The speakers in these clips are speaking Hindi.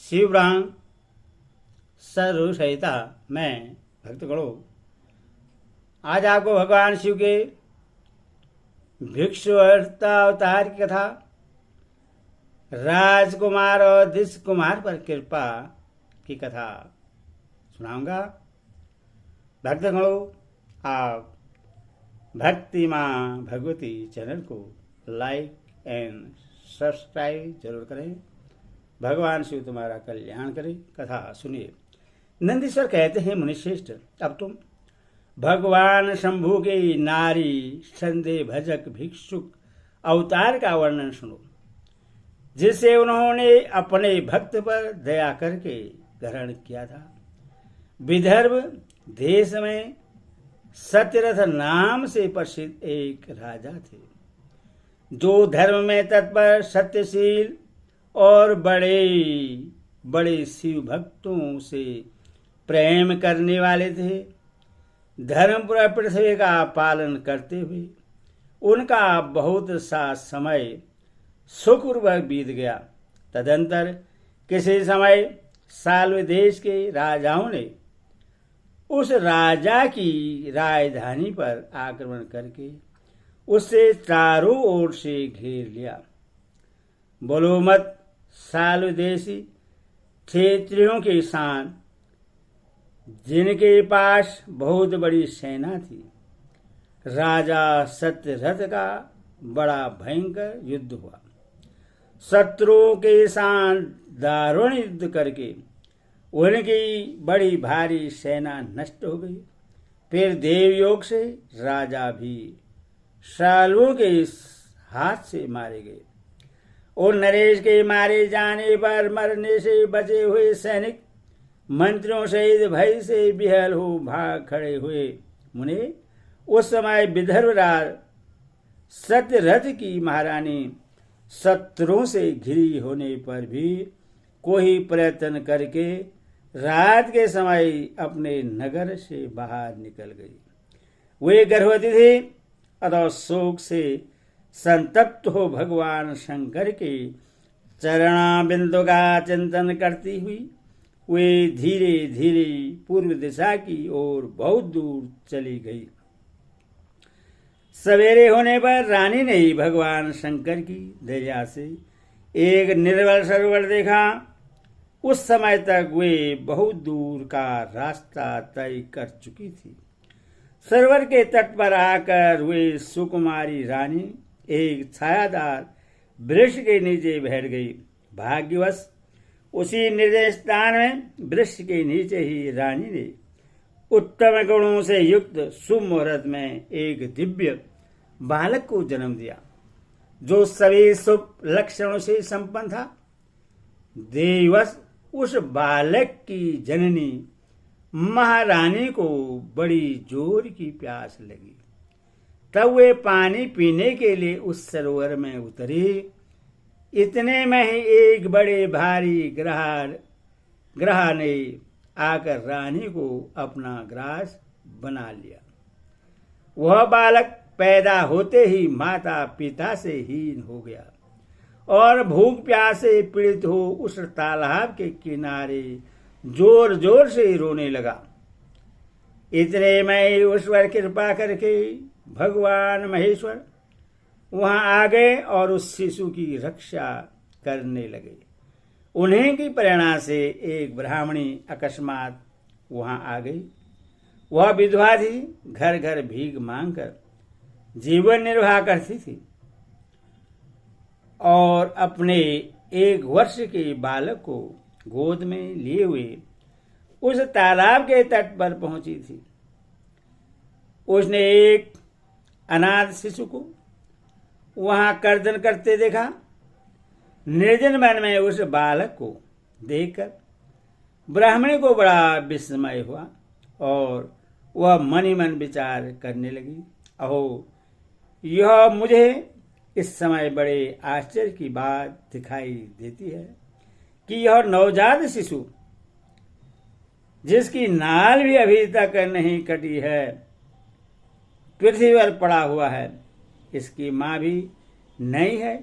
शिवपुराण सर्वसहिता में भक्तगणों, आज आपको भगवान शिव के भिक्षु अवतार की कथा, राजकुमार और दिश कुमार पर कृपा की कथा सुनाऊंगा। भक्तगणों, आप भक्ति माँ भगवती चैनल को लाइक एंड सब्सक्राइब जरूर करें। भगवान शिव तुम्हारा कल्याण करें। कथा सुनिए। नंदीश्वर कहते हैं, मुनिश्रेष्ठ, अब तुम भगवान शंभु के नारी संदेह भजक भिक्षुक अवतार का वर्णन सुनो, जिसे उन्होंने अपने भक्त पर दया करके ग्रहण किया था। विदर्भ देश में सत्यरथ नाम से प्रसिद्ध एक राजा थे, जो धर्म में तत्पर, सत्यशील और बड़े बड़े शिव भक्तों से प्रेम करने वाले थे। धर्मपुर पृथ्वी का पालन करते हुए उनका बहुत सा समय सुखपूर्वक बीत गया। तदंतर किसी समय साल्व देश के राजाओं ने उस राजा की राजधानी पर आक्रमण करके उसे चारों ओर से घेर लिया। बोलो मत साल्व देशी क्षेत्रियों के शान, जिनके पास बहुत बड़ी सेना थी, राजा सत्यरथ का बड़ा भयंकर युद्ध हुआ। शत्रुओं के साथ दारुण युद्ध करके उनकी बड़ी भारी सेना नष्ट हो गई। फिर देवयोग से राजा भी साल्वों के हाथ से मारे गए। और नरेश के मारे जाने पर मरने से बचे हुए सैनिक मंत्रियों सहित भय से बिहल हो भाग खड़े हुए। मुने, उस समय विदर्भ राज सत्यरथ की महारानी शत्रुओं से घिरी होने पर भी कोई प्रयत्न करके रात के समय अपने नगर से बाहर निकल गई। वे गर्भवती थी, अतः शोक से संतप्त हो भगवान शंकर के चरणाबिंदु का चिंतन करती हुई वे धीरे धीरे पूर्व दिशा की ओर बहुत दूर चली गई। सवेरे होने पर रानी ने भगवान शंकर की दया से एक निर्मल सरोवर देखा। उस समय तक वे बहुत दूर का रास्ता तय कर चुकी थी। सरोवर के तट पर आकर वे सुकुमारी रानी एक छायादार वृक्ष के नीचे बैठ गई। भाग्यवश उसी निर्देश स्थान में वृक्ष के नीचे ही रानी ने उत्तम गुणों से युक्त शुभ मुहूर्त में एक दिव्य बालक को जन्म दिया, जो सभी शुभ लक्षणों से संपन्न था। देववश उस बालक की जननी महारानी को बड़ी जोर की प्यास लगी। तब वे पानी पीने के लिए उस सरोवर में उतरी। इतने में ही एक बड़े भारी ग्रह ने आकर रानी को अपना ग्रास बना लिया। वह बालक पैदा होते ही माता पिता से हीन हो गया और भूख प्यास से पीड़ित हो उस तालाब के किनारे जोर जोर से रोने लगा। इतने में उस पर कृपा करके भगवान महेश्वर वहां आ गए और उस शिशु की रक्षा करने लगे। उन्हीं की प्रेरणा से एक ब्राह्मणी अकस्मात वहां आ गई। वह विधवा थी, घर घर भीख मांगकर जीवन निर्वाह करती थी और अपने 1 वर्ष के बालक को गोद में लिए हुए उस तालाब के तट पर पहुंची थी। उसने एक अनाथ शिशु को वहां कर्दन करते देखा। निर्जन वन में उस बालक को देखकर ब्राह्मणी को बड़ा विस्मय हुआ और वह मन ही मन विचार करने लगी, अहो, यह मुझे इस समय बड़े आश्चर्य की बात दिखाई देती है कि यह नवजात शिशु, जिसकी नाल भी अभी तक नहीं कटी है, पृथ्वी पर पड़ा हुआ है। इसकी माँ भी नहीं है,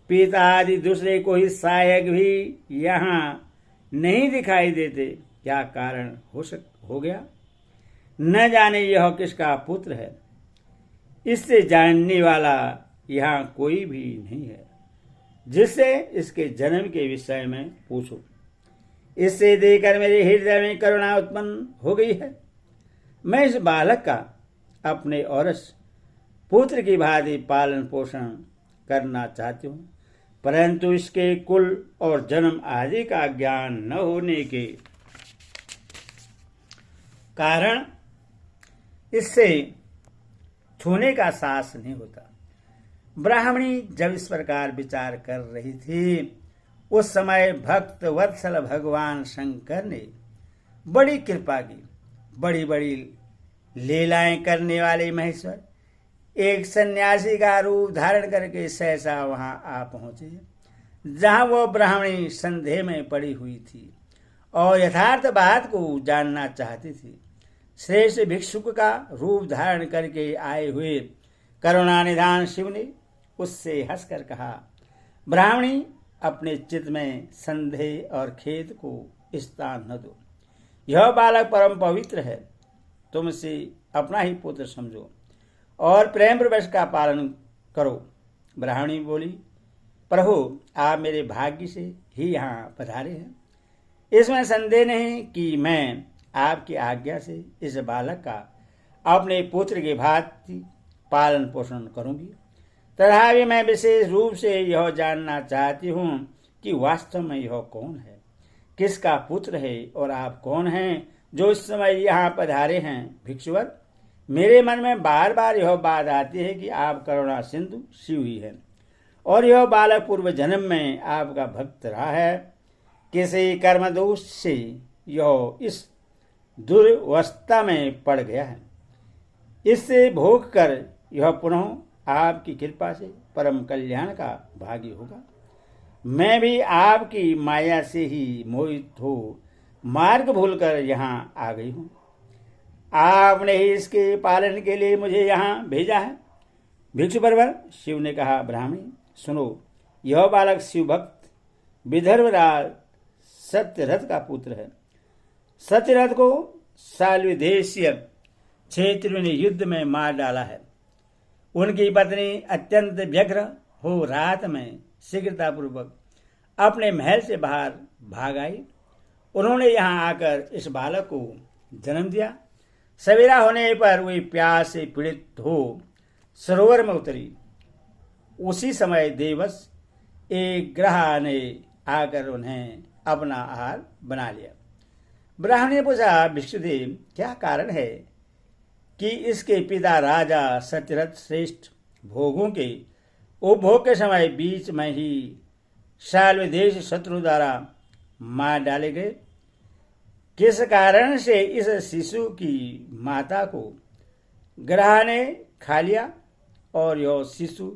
पिता आदि दूसरे कोई सहायक भी यहाँ नहीं दिखाई देते, क्या कारण हो गया? न जाने यह किसका पुत्र है, इससे जानने वाला यहाँ कोई भी नहीं है, जिससे इसके जन्म के विषय में पूछो। इससे देखकर मेरे हृदय में करुणा उत्पन्न हो गई है। मैं इस बालक का अपने औरस पुत्र की भांति पालन पोषण करना चाहती हूँ, परंतु इसके कुल और जन्म आदि का ज्ञान न होने के कारण इससे छूने का साहस नहीं होता। ब्राह्मणी जब इस प्रकार विचार कर रही थी, उस समय भक्त वत्सल भगवान शंकर ने बड़ी कृपा की। बड़ी बड़ी लीलाएं करने वाले महेश्वर एक सन्यासी का रूप धारण करके सहसा वहां आ पहुंचे, जहां वो ब्राह्मणी संदेह में पड़ी हुई थी और यथार्थ बात को जानना चाहती थी। श्रेष्ठ भिक्षुक का रूप धारण करके आए हुए करुणा निधान शिव ने उससे हंसकर कहा, ब्राह्मणी, अपने चित्त में संदेह और खेद को स्थान न दो। यह बालक परम पवित्र है, तुम इसे अपना ही पुत्र समझो और प्रेम प्रवेश का पालन करो। ब्राह्मणी बोली, प्रभु, आप मेरे भाग्य से ही यहाँ पधारे हैं। इसमें संदेह नहीं कि मैं आपकी आज्ञा से इस बालक का अपने पुत्र के भांति पालन पोषण करूंगी। तथापि मैं विशेष रूप से यह जानना चाहती हूँ कि वास्तव में यह कौन है, किसका पुत्र है और आप कौन हैं जो इस समय यहाँ पधारे हैं। भिक्षुवर, मेरे मन में बार बार यह बात आती है कि आप करुणा सिंधु शिव ही हैं और यह बालक पूर्व जन्म में आपका भक्त रहा है। किसी कर्म दोष से यह इस दुर्वस्था में पड़ गया है। इससे भोग कर यह पुनः आपकी कृपा से परम कल्याण का भागी होगा। मैं भी आपकी माया से ही मोहित हो मार्ग भूलकर यहाँ आ गई हूँ। आपने ही इसके पालन के लिए मुझे यहाँ भेजा है। भिक्षु बर्बर, शिव ने कहा, ब्राह्मणी सुनो, यह बालक शिव भक्त विदर्भराज सत्यरथ का पुत्र है। सत्यरथ को साल्विदेशीय क्षेत्र ने युद्ध में मार डाला है। उनकी पत्नी अत्यंत व्यग्र हो रात में शीघ्रतापूर्वक अपने महल से बाहर भाग आई। उन्होंने यहाँ आकर इस बालक को जन्म दिया। सवेरा होने पर वे प्यास से पीड़ित हो सरोवर में उतरी। उसी समय देवस एक ग्रह ने आकर उन्हें अपना आहार बना लिया। ब्राह्मण ने पूछा, भिक्षुदेव, क्या कारण है कि इसके पिता राजा सत्यरथ श्रेष्ठ भोगों के उपभोग के समय बीच में ही शाल्वदेश शत्रु द्वारा मार डाले गए? किस कारण से इस शिशु की माता को ग्रह ने खा लिया और यह शिशु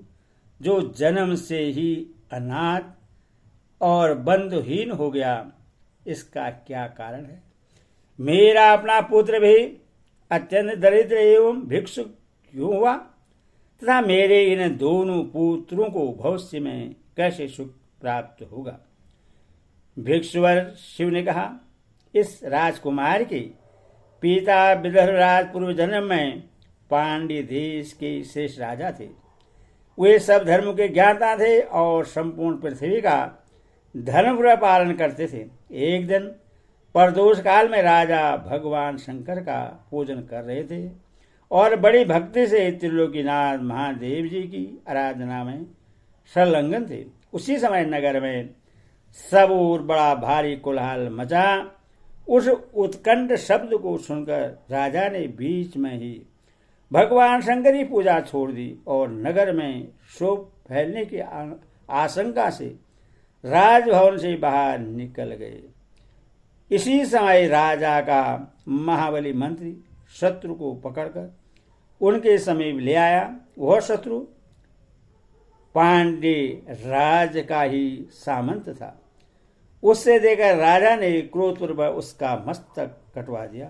जो जन्म से ही अनाथ और बंधुहीन हो गया, इसका क्या कारण है? मेरा अपना पुत्र भी अत्यंत दरिद्र एवं भिक्षुक क्यों हुआ तथा मेरे इन दोनों पुत्रों को भविष्य में कैसे सुख प्राप्त होगा? भिक्षुवर, शिव ने कहा, इस राजकुमार के पिता विदर्भराज पूर्व जन्म में पांड्य देश के श्रेष्ठ राजा थे। वे सब धर्म के ज्ञाता थे और संपूर्ण पृथ्वी का धर्मपूर्वक पालन करते थे। एक दिन प्रदोष काल में राजा भगवान शंकर का पूजन कर रहे थे और बड़ी भक्ति से त्रिलोकीनाथ महादेव जी की आराधना में संलग्न थे। उसी समय नगर में सब ओर बड़ा भारी कोलाहल मचा। उस उत्कंठ शब्द को सुनकर राजा ने बीच में ही भगवान शंकर की पूजा छोड़ दी और नगर में शोक फैलने की आशंका से राजभवन से बाहर निकल गए। इसी समय राजा का महाबली मंत्री शत्रु को पकड़कर उनके समीप ले आया। वह शत्रु पांडे राज का ही सामंत था। उससे देकर राजा ने क्रोधपूर्वक उसका मस्तक कटवा दिया।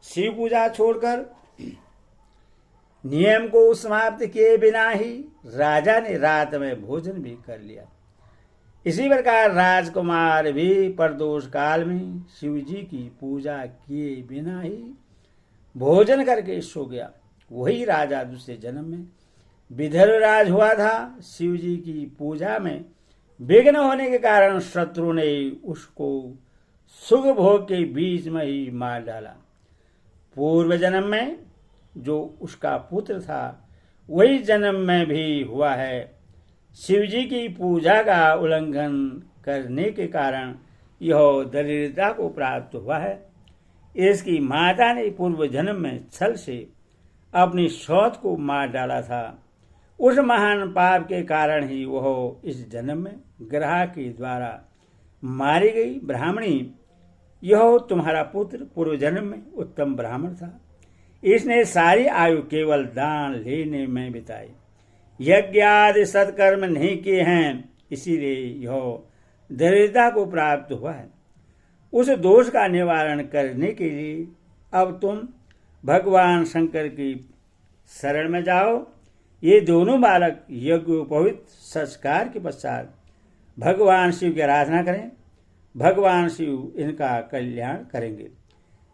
शिव पूजा छोड़कर नियम को समाप्त किए बिना ही राजा ने रात में भोजन भी कर लिया। इसी प्रकार राजकुमार भी प्रदोष काल में शिव जी की पूजा किए बिना ही भोजन करके सो गया। वही राजा दूसरे जन्म में विदर्भराज हुआ था। शिव जी की पूजा में विघ्न होने के कारण शत्रु ने उसको सुख भोग के बीच में ही मार डाला। पूर्व जन्म में जो उसका पुत्र था वही जन्म में भी हुआ है। शिव जी की पूजा का उल्लंघन करने के कारण यह दरिद्रता को प्राप्त हुआ है। इसकी माता ने पूर्व जन्म में छल से अपनी सौत को मार डाला था। उस महान पाप के कारण ही वह इस जन्म में ग्रह के द्वारा मारी गई। ब्राह्मणी, यह तुम्हारा पुत्र पूर्व जन्म में उत्तम ब्राह्मण था। इसने सारी आयु केवल दान लेने में बिताई, यज्ञ आदि सत्कर्म नहीं किए हैं, इसीलिए यह दरिद्रता को प्राप्त हुआ है। उस दोष का निवारण करने के लिए अब तुम भगवान शंकर की शरण में जाओ। ये दोनों बालक यज्ञोपवीत संस्कार के पश्चात भगवान शिव की आराधना करें। भगवान शिव इनका कल्याण करेंगे।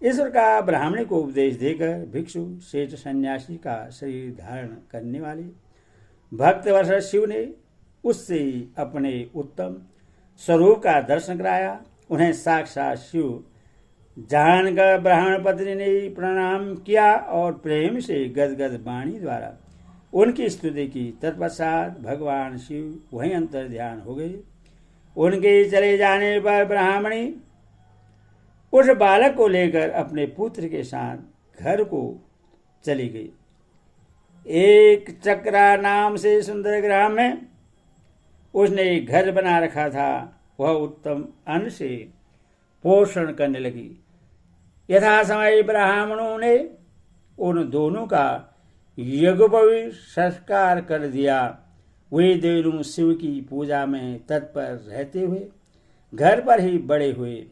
ईश्वर का ब्राह्मणी को उपदेश देकर भिक्षु सेठ सन्यासी का शरीर धारण करने वाले भक्त वर्ष शिव ने उससे अपने उत्तम स्वरूप का दर्शन कराया। उन्हें साक्षात शिव जानकर ब्राह्मण पत्नी ने प्रणाम किया और प्रेम से गदगद वाणी द्वारा उनकी स्तुति की। तत्पश्चात भगवान शिव वहीं अंतर ध्यान हो गए। उनके चले जाने पर ब्राह्मणी उस बालक को लेकर अपने पुत्र के साथ घर को चली गई। एक चक्रा नाम से सुंदर ग्राम में उसने घर बना रखा था। वह उत्तम अन्न से पोषण करने लगी। यथा समय ब्राह्मणों ने उन दोनों का यज्ञोपवीत संस्कार कर दिया। वे दोनों शिव की पूजा में तत्पर रहते हुए घर पर ही बड़े हुए।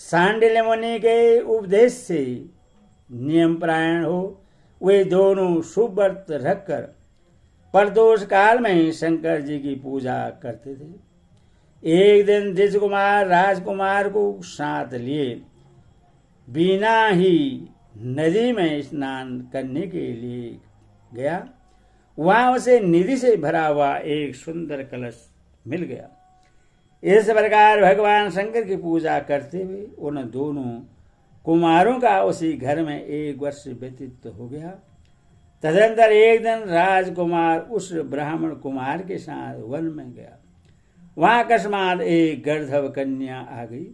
सांडिल्य मुनि के उपदेश से नियम परायण हो वे दोनों शुभ व्रत रखकर प्रदोष काल में शंकर जी की पूजा करते थे। एक दिन द्विज कुमार राजकुमार को साथ लिए बिना ही नदी में स्नान करने के लिए गया। वहां उसे निधि से भरा हुआ एक सुंदर कलश मिल गया। इस प्रकार भगवान शंकर की पूजा करते हुए उन दोनों कुमारों का उसी घर में 1 वर्ष व्यतीत हो गया। तदंतर एक दिन राजकुमार उस ब्राह्मण कुमार के साथ वन में गया। वहां अकस्मात एक गर्दभ कन्या आ गई।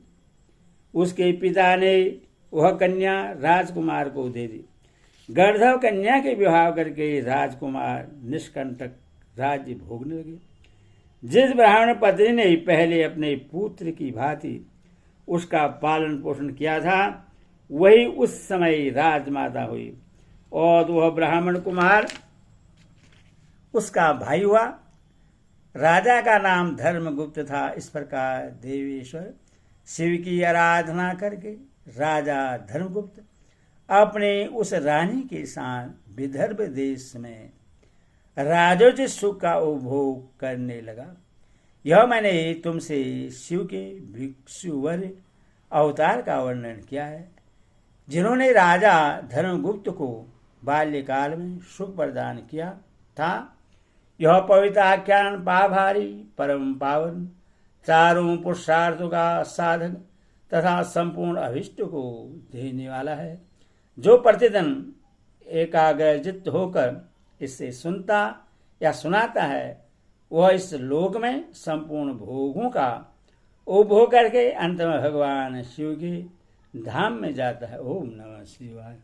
उसके पिता ने वह कन्या राजकुमार को दे दी। गर्दभ कन्या के विवाह करके राजकुमार निष्कंटक राज्य भोगने लगे। जिस ब्राह्मण पत्नी ने पहले अपने पुत्र की भांति उसका पालन पोषण किया था वही उस समय राजमाता हुई और वह ब्राह्मण कुमार उसका भाई हुआ। राजा का नाम धर्मगुप्त था। इस प्रकार देवेश्वर शिव की आराधना करके राजा धर्मगुप्त अपने उस रानी के साथ विदर्भ देश में राजोचित सुख का उपभोग करने लगा। यह मैंने तुमसे शिव के भिक्षुवर अवतार का वर्णन किया है, जिन्होंने राजा धर्मगुप्त को बाल्यकाल में सुख प्रदान किया था। यह पवित्र आख्यान पाभारी परम पावन चारों पुरुषार्थों का साधक तथा संपूर्ण अभिष्ट को देने वाला है। जो प्रतिदिन एकाग्रचित्त होकर इसे सुनता या सुनाता है वह इस लोक में संपूर्ण भोगों का उपभोग करके अंत में भगवान शिव के धाम में जाता है। ओम नमः शिवाय।